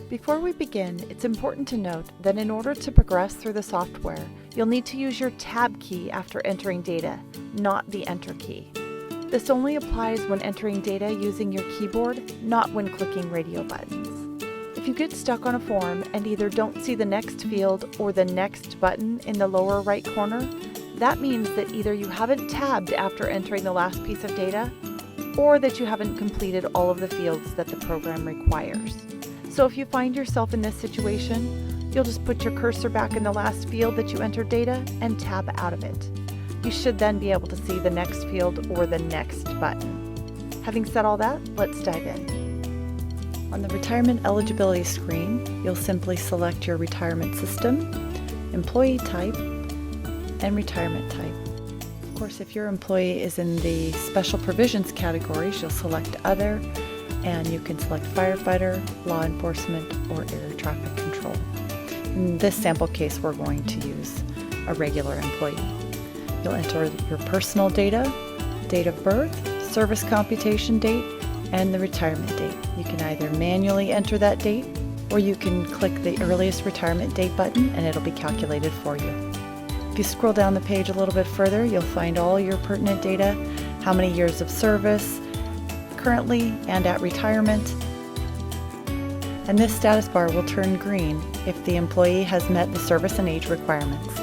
Before we begin, it's important to note that in order to progress through the software, you'll need to use your Tab key after entering data, not the Enter key. This only applies when entering data using your keyboard, not when clicking radio buttons. If you get stuck on a form and either don't see the next field or the next button in the lower right corner, that means that either you haven't tabbed after entering the last piece of data, or that you haven't completed all of the fields that the program requires. So if you find yourself in this situation, you'll just put your cursor back in the last field that you entered data and tab out of it. You should then be able to see the next field or the next button. Having said all that, let's dive in. On the Retirement Eligibility screen, you'll simply select your retirement system, employee type, and retirement type. Of course, if your employee is in the Special Provisions categories, you'll select Other, and you can select firefighter, law enforcement, or air traffic control. In this sample case, we're going to use a regular employee. You'll enter your personal data, date of birth, service computation date, and the retirement date. You can either manually enter that date, or you can click the earliest retirement date button and it'll be calculated for you. If you scroll down the page a little bit further, you'll find all your pertinent data, how many years of service, currently and at retirement, and this status bar will turn green if the employee has met the service and age requirements.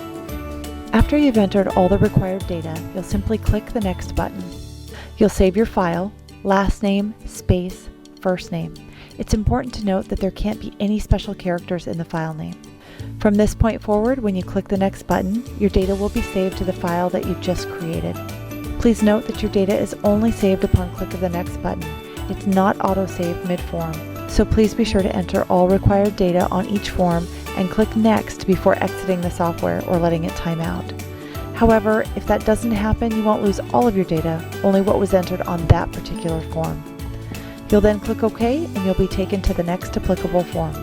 After you've entered all the required data, you'll simply click the Next button. You'll save your file, last name, space, first name. It's important to note that there can't be any special characters in the file name. From this point forward, when you click the Next button, your data will be saved to the file that you've just created. Please note that your data is only saved upon click of the Next button. It's not auto-save mid-form, so please be sure to enter all required data on each form and click Next before exiting the software or letting it time out. However, if that doesn't happen, you won't lose all of your data, only what was entered on that particular form. You'll then click OK and you'll be taken to the next applicable form.